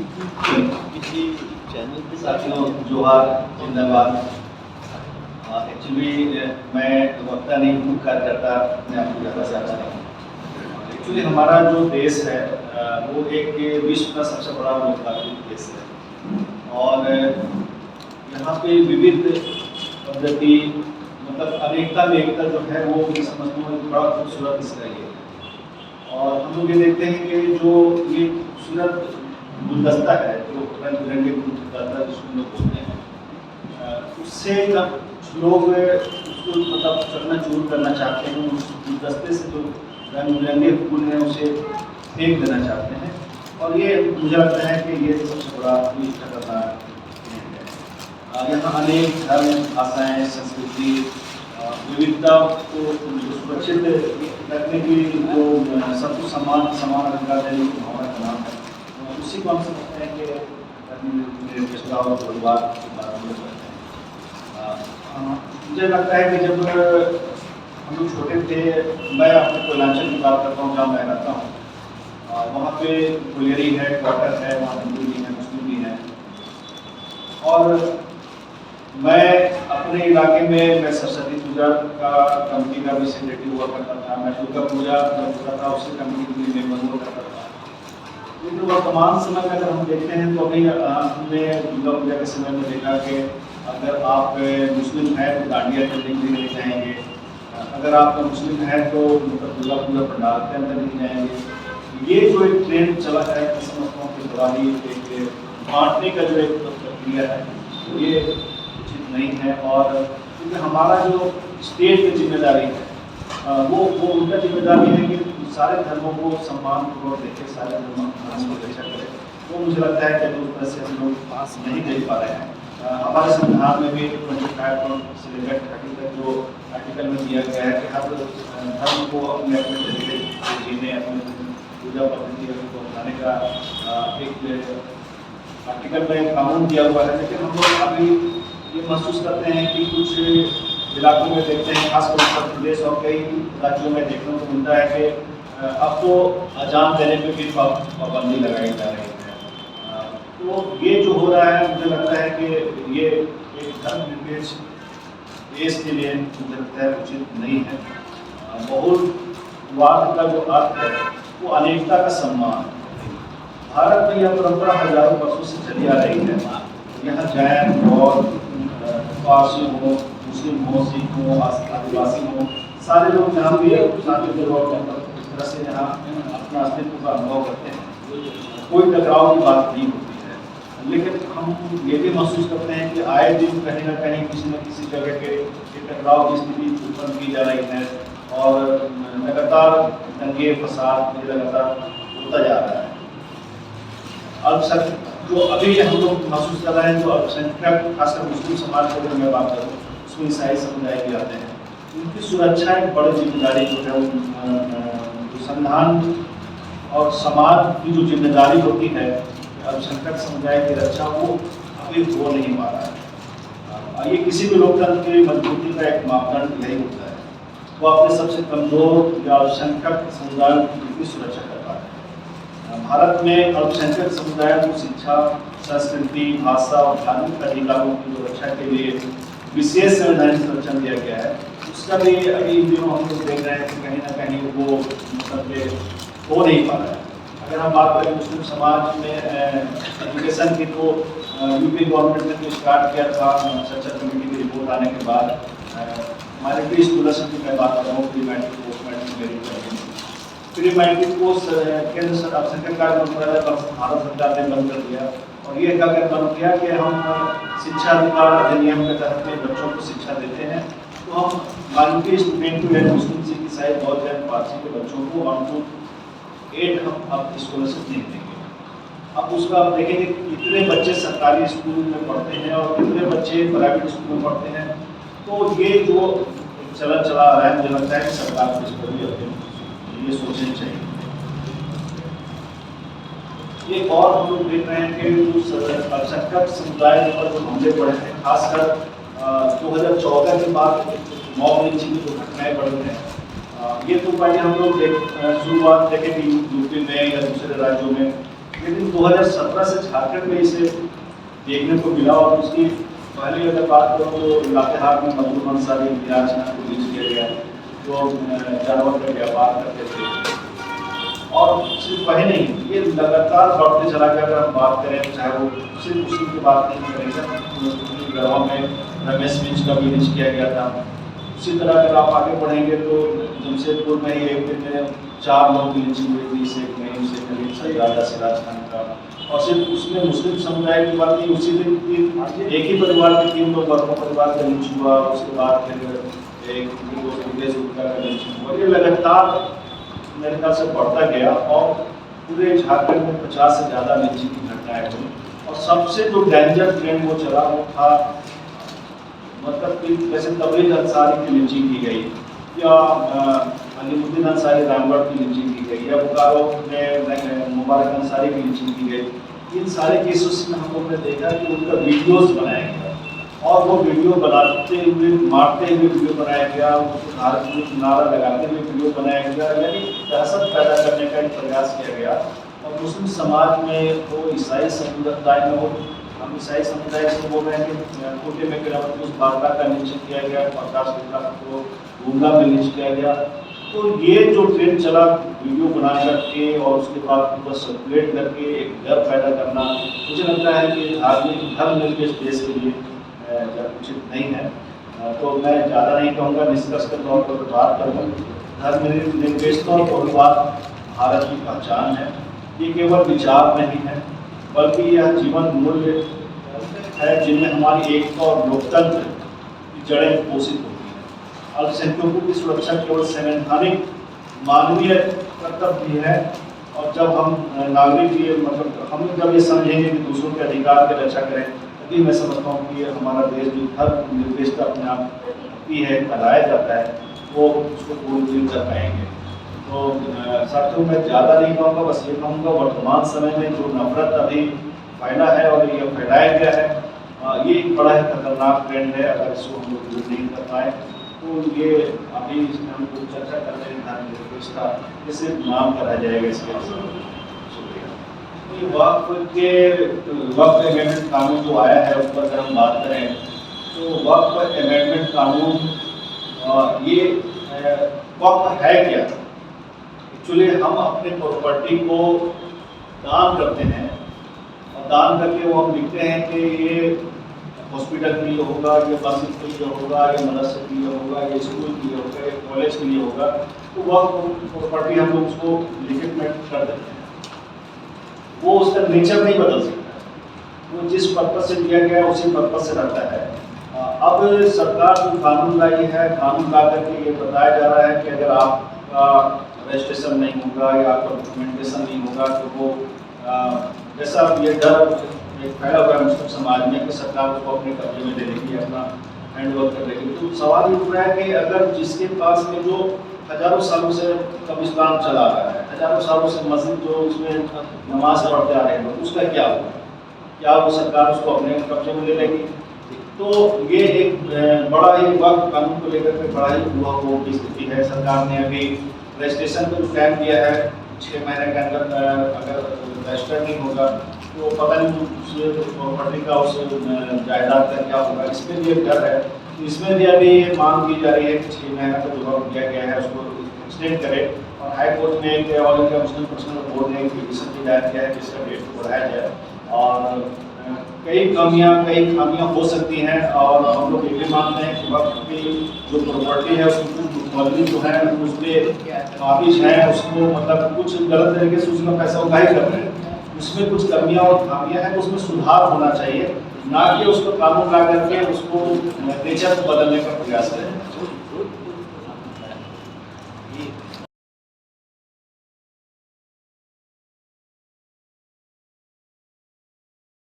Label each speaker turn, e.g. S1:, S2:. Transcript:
S1: किसी चैनल पे साथियों जोहार जिंदाबाद। एक्चुअली मैं वक्ता नहीं हूँ, कार्यकर्ता मैं आपको ज़्यादा से ज़्यादा नहीं। एक्चुअली हमारा जो देश है वो एक विश्व का सबसे बड़ा लोकतांत्रिक देश है और यहाँ पे विविध पद्धति मतलब अनेकता में एकता जो है वो मैं समझता हूँ एक बड़ा खूबसूरत इसका ये। और हम लोग ये देखते हैं कि जो ये खूबसूरत गुलदस्ता है जो रंग बिरंगे गुलदस्ता जिसको लोग बोलते हैं, उससे जब लोग उसको मतलब चकनाचूर करना चाहते हैं, उस गुलदस्ते से जो रंग बिरंगे फूल हैं उसे फेंक देना चाहते हैं। और ये मुझे लगता है कि ये सबसे बड़ा खतरनाक है। यहाँ अनेक धर्म, भाषाएँ, संस्कृति, विविधता को सुरक्षित रखने की जो सबको समान अधिकार देने की भावना का नाम है, उसी को हम समझते हैं कि और परिवार की बात हम लोग करते हैं। मुझे लगता है कि जब हम लोग छोटे थे, मैं अपने कोयलांचल की बात करता हूँ जहाँ मैं रहता हूँ, वहाँ पे कोयरी है, क्वार्टर है, वहाँ हिंदू भी हैं, मुस्लिम भी हैं। और मैं अपने इलाके में मैं सरस्वती पूजा का कमेटी का भी सेक्रेटरी हुआ करता था, मैं दुर्गा पूजा जब होता था उसके कमेटी के लिए मेंबर हुआ करता था। लेकिन वर्तमान समय में अगर हम देखते हैं तो अभी हमने दुर्गा पूजा के समय में देखा कि अगर आप मुस्लिम हैं तो डांडिया खेलने के लिए नहीं जाएंगे, अगर आप मुस्लिम हैं तो मतलब दुर्गा पूजा पंडाल के अंदर नहीं जाएंगे। ये जो एक ट्रेंड चला है, समझता हूँ कि बड़ा ही एक बांटने का जो एक प्रक्रिया है ये उचित नहीं है। और क्योंकि हमारा जो स्टेट की जिम्मेदारी है वो उनका जिम्मेदारी है कि सारे धर्मों को सम्मान पूर्वक देखें, सारे धर्मों की रक्षा करें। तो मुझे लगता है कि उस तरह से हम लोग पास नहीं दे पा रहे हैं। हमारे संविधान में भी 25 से लेकर 30 तक जो आर्टिकल में दिया गया है कि हर धर्म को अपने अपने तरीके से जीने, अपने पूजा पद्धति को अपनाने का एक आर्टिकल में कानून दिया हुआ है। लेकिन हम लोग अभी ये महसूस करते हैं कि कुछ इलाकों में देखते हैं, खासकर उत्तर प्रदेश और कई राज्यों में देखने को मिलता है कि अब तो अजान देने पे भी पाबंदी लगाई जा रही है। तो ये जो हो रहा है मुझे लगता है कि ये एक धर्मनिरपेक्ष देश के लिए मुझे लगता है उचित नहीं है। बहुलवाद का जो अर्थ है वो अनेकता का सम्मान। भारत में यह परंपरा हजारों वर्षों से चली आ रही है। यहाँ जैन, बौद्ध, पारसी हो, मुस्लिम हो, सिख हो, आदिवासी हो, सारे लोग यहाँ भी इस तरह से यहाँ अपना अस्तित्व का अनुभव करते हैं। कोई टकराव की बात नहीं होती है। लेकिन हम ये भी महसूस करते हैं कि आए दिन कहीं ना कहीं किसी न किसी जगह के टकराव की स्थिति उत्पन्न की जा रही है और लगातार दंगे फसाद ये लगातार होता जा रहा है। अल्पसंख्यक जो अभी हम लोग महसूस कर रहे हैं, जो अल्पसंख्यक खासकर मुस्लिम समाज की अगर मैं बात करूँ उसमें ईसाई समुदाय भी आते हैं, उनकी सुरक्षा एक बड़ी जिम्मेदारी जो है संविधान और समाज की जो जिम्मेदारी होती है अल्पसंख्यक समुदाय की रक्षा वो अभी हो नहीं पा रहा है। ये किसी भी लोकतंत्र की मजबूती का एक मापदंड यही होता है, वो अपने सबसे कमजोर या अल्पसंख्यक समुदाय की सुरक्षा कर पाता है। भारत में अल्पसंख्यक समुदाय को शिक्षा, संस्कृति, भाषा और धार्मिक अधिकारों की सुरक्षा के लिए विशेष संवैधानिक संरक्षण दिया गया है। उसका भी अभी जो हम लोग देख रहे हैं कि कहीं ना कहीं वो मतलब हो नहीं पा रहा है। अगर हम बात करें मुस्लिम समाज में एजुकेशन की तो यूपी गवर्नमेंट ने जो स्टार्ट किया था चर्चा कमेटी की रिपोर्ट आने के बाद माइनॉरिटी स्कॉलरशिप की मैं बात कर रहा हूँ, pre matric post matric pre matric course केंद्र सरकार कार्य मंत्रालय भारत सरकार ने बंद कर दिया और ये क्या बंद किया कि हम शिक्षा अधिकार अधिनियम के तहत में बच्चों को शिक्षा देते हैं। तो हम माइनॉरिटी स्टूडेंट को या मुस्लिम सिख ईसाई बौद्ध जैन पारसी के बच्चों को ऑन 8 हम अब स्कॉलरशिप नहीं देंगे। अब उसका आप देखेंगे कितने बच्चे सरकारी स्कूल में पढ़ते हैं और कितने बच्चे प्राइवेट स्कूल में पढ़ते हैं। तो ये जो चलन चला आ रहा है मुझे लगता है कि सरकार को इस पर भी ये सोचना चाहिए। ये और हम लोग देख रहे हैं कि जो अल्पसंख्यक समुदाय पर जो हमले पड़े हैं, खासकर 2014 के बाद मॉब लिंचिंग की जो घटनाएं बढ़ी हैं, ये तो पहले हम लोग शुरुआत देखें कि यूपी में या दूसरे राज्यों में लेकिन 2017 से झारखंड में इसे देखने को मिला। और उसकी पहले अगर बात करूँ तो लातेहार में मजलूम अंसारी विराजना को रिलीज किया गया, जो जानवर का व्यापार करते थे। और सिर्फ वही नहीं, ये लगातार बढ़ते चला गया। अगर हम बात करें, चाहे वो सिर्फ उसी की बात नहीं करेंगे, गढ़वा में रमेश मिंज का भी रिलीज किया गया था। उसी तरह अगर आप आगे बढ़ेंगे तो जमशेदपुर में ही एक दिन में 4 लोग की लिंचिंग हुई थी, शेख नईम, शेख अली, सैयदा सिराज खान का। और सिर्फ उसमें मुस्लिम समुदाय की बात नहीं, उसी दिन एक ही परिवार के 3 लोग वर्मा परिवार का लिंच हुआ। उसके बाद फिर एक विदेश गुप्ता का लिंचिंग हुआ। ये लगातार मेरे ख्याल से बढ़ता गया और पूरे झारखंड में 50 से ज़्यादा लिंचिंग की घटनाएं हुई। और सबसे जो डेंजर ट्रेंड वो चला वो था, मतलब कि जैसे तबलीग अंसारी की लिंचिंग की गई, या अलीमुद्दीन अंसारी रामगढ़ की लिंचिंग की गई, या बोकारो में मुबारक अंसारी की लिंचिंग की गई। इन सारे केसेस में हम लोग ने देखा कि उनका वीडियोस बनाया गया, और वो वीडियो बनाते हुए, मारते हुए वीडियो बनाया गया, उसको धार्मिक नारा लगाते हुए वीडियो बनाया गया, यानी दहशत पैदा करने का एक प्रयास किया गया। और मुस्लिम समाज में हो, ईसाई समुदाय में हो, हम ईसाई समुदाय से बोल रहे हैं कि कोटे में गिरावट उस बारदा का लिंचिंग किया गया, 50 को गूंगा में लिंच किया गया। तो ये जो ट्रेंड चला वीडियो बना करके और उसके बाद पूरा सर्कुलेट करके एक डर पैदा करना, मुझे लगता है कि धार्मिक धर्मनिरपेक्ष देश के लिए उचित नहीं है। तो मैं ज़्यादा नहीं कहूँगा, निष्कर्ष के तौर पर बात करूँगा। धर्मनिरपेक्षता और बहुवाद भारत की पहचान है। ये केवल विचार नहीं है, बल्कि यह जीवन मूल्य है जिनमें हमारी एकता और लोकतंत्र की जड़ें पोषित होती हैं। अल्पसंख्यकों की सुरक्षा केवल संवैधानिक मानवीय कर्तव्य है। और जब हम नागरिक ये मतलब हम जब ये समझेंगे कि दूसरों के अधिकार की रक्षा करें, तभी मैं समझता हूँ कि हमारा देश जो धर्मनिरपेक्षता अपने आप की है, फैलाया जाता है, वो उसको पूरी कर पाएंगे। तो साथियों, मैं ज़्यादा नहीं कहूँगा, बस ये कहूँगा वर्तमान समय में जो नफरत अभी फैला है और ये फैलाया गया है, ये एक बड़ा ही खतरनाक ट्रेंड है। अगर इसको हम लोग दूर नहीं कर पाए तो ये अभी इसमें हम लोग चर्चा कर रहे हैं धर्मनिरपेक्षता, ये सिर्फ नाम करा जाएगा इसके। वक्फ अमेंडमेंट कानून जो आया है उस पर अगर हम बात करें तो वक्फ अमेंडमेंट कानून ये वक्फ है क्या? एक्चुअली हम अपने प्रॉपर्टी को दान करते हैं, और दान करके वो हम लिखते हैं कि ये हॉस्पिटल के लिए होगा, ये मस्जिद के लिए होगा, ये मदरसे के लिए होगा, ये स्कूल के लिए होगा, ये कॉलेज के लिए होगा। तो वह प्रॉपर्टी हम लोग उसको लिखित में कर देते हैं। वो उसका नेचर नहीं बदल सकता, वो जिस पर्पज से दिया गया है उसी पर्पज से रहता है। अब सरकार जो कानून लाई है, कानून ला करके ये बताया जा रहा है कि अगर आपका रजिस्ट्रेशन नहीं होगा या आपका डॉक्यूमेंटेशन नहीं होगा तो वो जैसा ये डर फैला हुआ है मुस्लिम समाज में कि सरकार उसको अपने कब्जे में ले लेगी, अपना हैंडओवर कर लेगी। तो सवाल ये उठ रहा है कि अगर जिसके पास में जो हजारों सालों से कब्रिस्तान चला रहा है, हजारों सालों से मस्जिद जो उसमें नमाज पढ़ते आ रहे हैं, उसका क्या होगा? क्या वो सरकार उसको अपने कब्जे में ले लेगी? तो ये एक बड़ा ही वक्त कानून को लेकर के बड़ा ही वो की स्थिति है। सरकार ने अभी रजिस्ट्रेशन को जो टाइम दिया है 6 महीने के अंदर अगर रजिस्टर नहीं होगा तो पता नहीं उस प्रॉपर्टी का उस जायदाद का क्या होगा। इसमें भी एक डर है। इसमें भी अभी ये मांग की जा रही है कि 6 महीने का जो वक्त दिया गया है उसको एक्सटेंड करें। और हाई कोर्ट में एक all India Muslim personal board ने एक पिटीशन भी दायर किया है कि इसका डेट को बढ़ाया जाए। और कई खामियां हो सकती हैं, और हम लोग ये भी मानते हैं कि वक्त की जो प्रॉपर्टी है उसकी मजदूर जो है उसमें काबिज है, उसको मतलब कुछ गलत तरीके से उसमें पैसा उगाही कर रहे हैं, उसमें कुछ कमियां और खामियां हैं, उसमें सुधार होना चाहिए, ना कि उसको कानून ला करके उसको नेचर को बदलने का प्रयास करें।